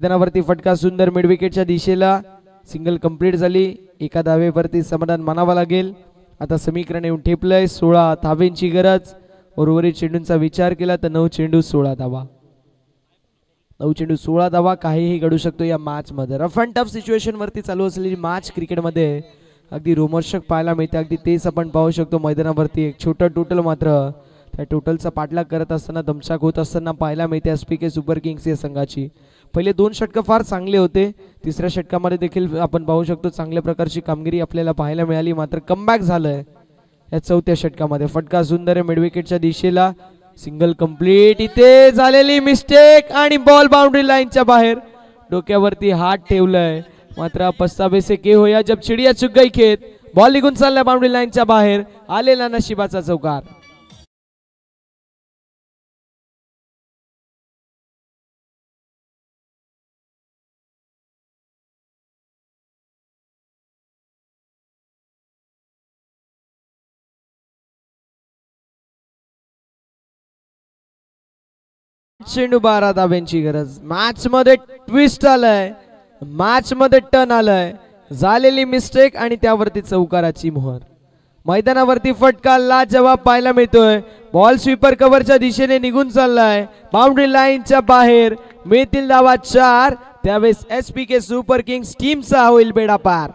मैदानावरती फटका सुंदर मिड विकेटच्या दिशेला. सिंगल कंप्लीट झाली. एका धावेवरती समाधान मानावं लागेल. आता समीकरण येऊन ठेपलंय. 16 धावेंची गरज. उर्वरित चेंडूंचा विचार केला तर 9 चेंडू 16 धावा. 9 चेंडू 16 धावा. काहीही घडू शकतो या मॅच मध्ये. रफ अँड टफ सिच्युएशन वरती चालू असलेली मॅच क्रिकेटमध्ये अगदी रोमर्षक पाहायला मिळते. अगदी तेच आपण पाहू शकतो मैदानावरती. एक छोटं टोटल मात्र त्या टोटलचा पाठलाग करत असताना दमछाक होत असताना पाहायला मिळते एसपीके सुपर किंग्स या संघाची. पहिले 2 षटक फार चांगले होते. तिसऱ्या षटकामध्ये देखील आपण पाहू शकतो चांगल्या प्रकारची कामगिरी आपल्याला पाहायला मिळाली. मात्र कमबॅक झालंय या चौथ्या षटकामध्ये. फटका सुंदर आहे मिडविकेटच्या दिशेला. Single complete. इथे झालेली मिस्टेक आणि बॉल बाउंड्री लाईनच्या बाहेर. डोक्यावरती हात ठेवलाय मात्र पस्तावे से के होया जब चिडिया चुक गई खेत. बॉल निघून चालला बाउंड्री लाईनच्या बाहेर. आलेला नशिबाचा चौकार. चेंडू 12 धाब्यांची गरज. मॅच मध्ये ट्विस्ट आलाय, मॅच मध्ये टर्न आलाय. झालेली मिस्टेक आणि त्यावरती चौकाराची मोहर. मैदानावरती फटका लाजवाब पाहायला मिळतोय. बॉल स्वीपर कव्हरच्या दिशेने निघून चाललाय बाउंड्री लाईनच्या बाहेर. मिळतील धावा 4. त्यावेळेस SPK सुपर किंग्स टीमचा होईल बेडा पार.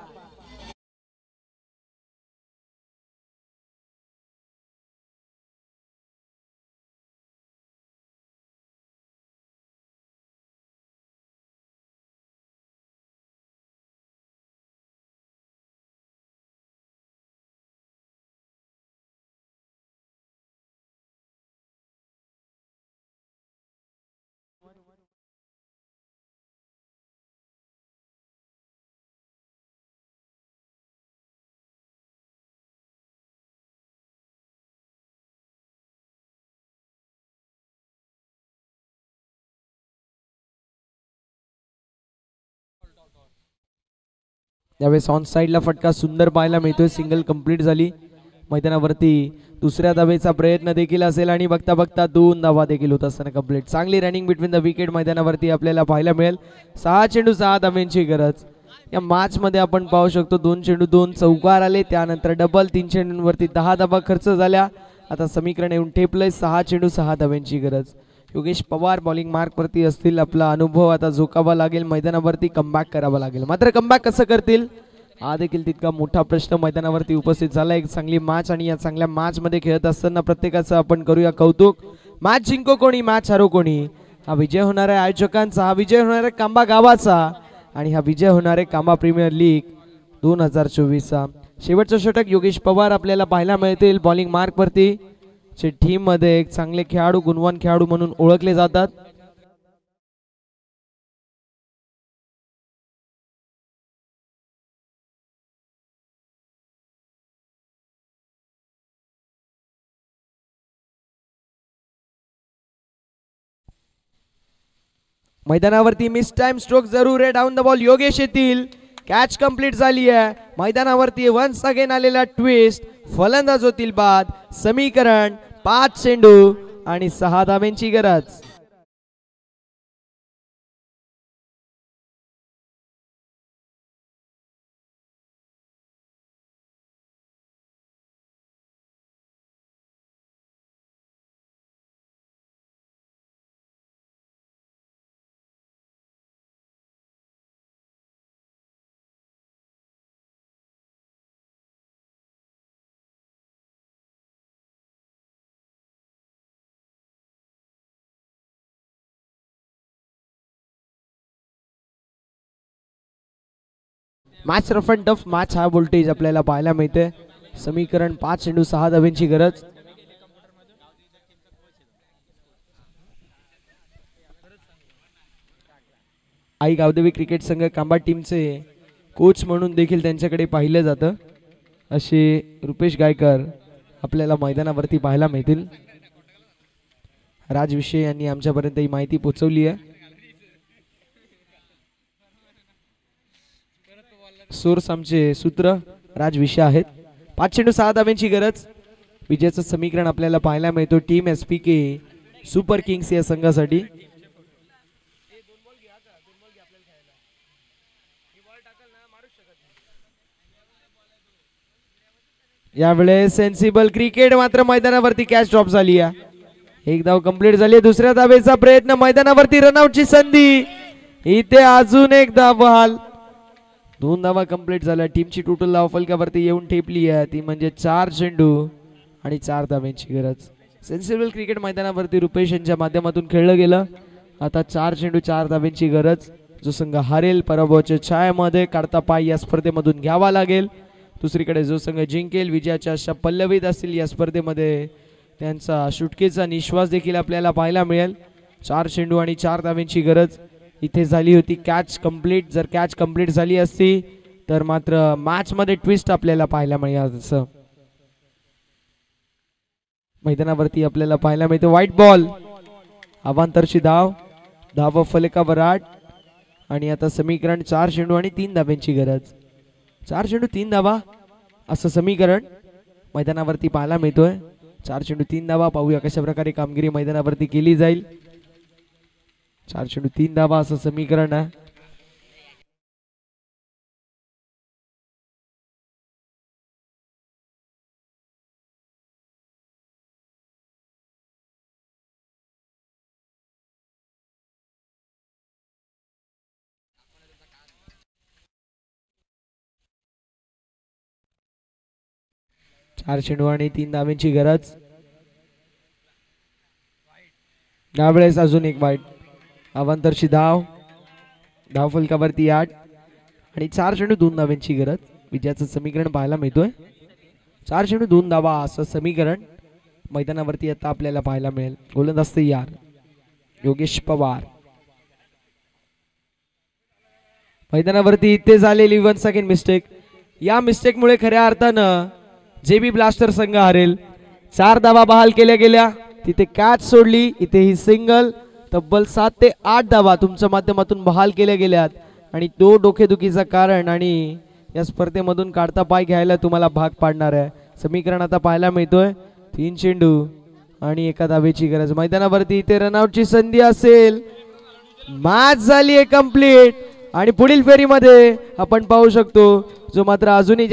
यावेळेस ऑन साइडला फटका सुंदर पाहायला मिळतोय. सिंगल कंप्लीट झाली. मैदानावरती दुसऱ्या धावेचा प्रयत्न देखील असेल आणि बघता बघता 2 धावा देखील होत असताना कंप्लीट. चांगली रनिंग बिटवीन द विकेट मैदानावरती आपल्याला पाहायला मिळेल. 6 चेंडू 6 धाव्यांची गरज. या मॅच मध्ये आपण पाहू शकतो 2 चेंडू 2 चौकार आले. त्यानंतर डबल 3 चेंडूंवरती 10 धावा खर्च झाल्या. आता समीकरण येऊन ठेपलंय. 6 चेंडू 6 धाव्यांची गरज. योगेश पवार बॉलिंग मार्क वरती असतील. आपला अनुभव आता झोकावा लागेल. मैदानावरती कमबॅक करावा लागेल. मात्र कमबॅक कसं करतील हा देखील तितका मोठा प्रश्न मैदानावरती उपस्थित झाला. एक चांगली मॅच आणि या चांगल्या मॅच मध्ये खेळत असताना प्रत्येकाचं आपण करूया कौतुक. मॅच जिंको कोणी मॅच हारो कोणी. हा विजय होणार आहे आयोजकांचा, हा विजय होणार आहे कांबा गावाचा आणि हा विजय होणार आहे कांबा प्रीमियर लीग 2024चा. शेवटचं षटक योगेश पवार आपल्याला पाहायला मिळतील बॉलिंग मार्क वरती. टीम मध्ये एक चांगले खेळाडू गुणवान खेळाडू म्हणून ओळखले जातात. मैदानावरती मिस टाइम स्ट्रोक जरूर आहे. डाऊन द बॉल योगेश येतील. कॅच कंप्लीट झाली आहे. मैदानावरती वन्स अगेन आलेला ट्विस्ट. फलंदाज होतील बाद. समीकरण 5 चेंडू आणि 6 धाब्यांची गरज. Match rough and tough match हा व्होल्टेज आपल्याला पाहायला मिळते. समीकरण 5 चेंडू 6 धाब्यांची गरज. आई गावदेवी क्रिकेट संघ कांबा टीमचे कोच म्हणून देखील त्यांच्याकडे पाहिलं जातं असे रुपेश गायकर आपल्याला मैदानावरती पाहायला मिळतील. राज विषय यांनी आमच्यापर्यंत ही माहिती पोहोचवली आहे. सोर्स आमचे सूत्र राज विषय आहेत. 5 चेंडू 6 धाब्यांची गरज. विजयाचं समीकरण आपल्याला पाहायला मिळतो टीम SPK सुपर किंग्स या संघासाठी. यावेळेस सेन्सिबल क्रिकेट मात्र मैदानावरती कॅच ड्रॉप झाली आहे. एक धाव कंप्लीट झाली. दुसऱ्या धावेचा प्रयत्न. मैदानावरती रनआउटची संधी. इथे अजून एक धाव बहाल. 2 धावा कंप्लीट झाल्या. टीमची टोटल धाव फलकावरती येऊन ठेपली आहे ती म्हणजे 4 चेंडू आणि 4 धाव्यांची गरज. सेन्सिबल क्रिकेट मैदानावरती रुपेश यांच्या माध्यमातून खेळलं गेलं. आता 4 चेंडू 4 धाव्यांची गरज. जो संघ हारेल पराभवाच्या छायामध्ये काढता पाय या स्पर्धेमधून घ्यावा लागेल. दुसरीकडे जो संघ जिंकेल विजयाच्या अशा पल्लवीत असतील या स्पर्धेमध्ये त्यांचा सुटकेचा निश्वास देखील आपल्याला पाहायला मिळेल. 4 चेंडू आणि 4 धावांची गरज इथे झाली होती. कॅच कंप्लीट, जर कॅच कंप्लीट झाली असती तर मात्र मॅच मध्ये ट्विस्ट आपल्याला पाहायला मिळेल. असं मैदानावरती आपल्याला पाहायला मिळते. व्हाईट बॉल, अवांतरची धाव, धाव फलकावर 8 आणि आता समीकरण 4 चेंडू आणि 3 धावांची गरज. 4 चेंडू 3 धावा असं समीकरण मैदानावरती पाहायला मिळतोय. 4 चेंडू 3 धावा. पाहूया कशा प्रकारे कामगिरी मैदानावरती केली जाईल. 4 चेंडू 3 धावा असं समीकरण आहे. चार चेंडू आणि 3 धावांची गरज. यावेळेस अजून एक वाईट, अवांतरची धाव, धाव फलकावरती 8 आणि 4 चेंडू 2 धावांची गरज. विजयाचं समीकरण पाहायला मिळतोय. 4 चेंडू 2 धावा असं समीकरण मैदानावरती आता आपल्याला पाहायला मिळेल. गोलंदाज तयार योगेश पवार. मैदानावरती इथे झालेली 1 सेकंड मिस्टेक. या मिस्टेकमुळे खऱ्या अर्थानं जेबी ब्लास्टर संघ हरेल. 4 धावा बहाल केल्या गेल्या, तिथे कॅच सोडली, इथे ही सिंगल. तब्बल 7 ते 8 धावा तुमच्या माध्यमातून बहाल केल्या गेल्यात आणि तो डोकेदुखीचा कारण आणि या स्पर्धेमधून काढता पाय घ्यायला तुम्हाला भाग पाडणार आहे. समीकरण आता पाहायला मिळतोय. 3 चेंडू आणि 1 धावेची गरज. मैदानावरती इथे रनआउटची संधी असेल. मॅच झाली आहे कंप्लीट आणि पुढील फेरीमध्ये आपण पाहू शकतो जो मात्र अजूनही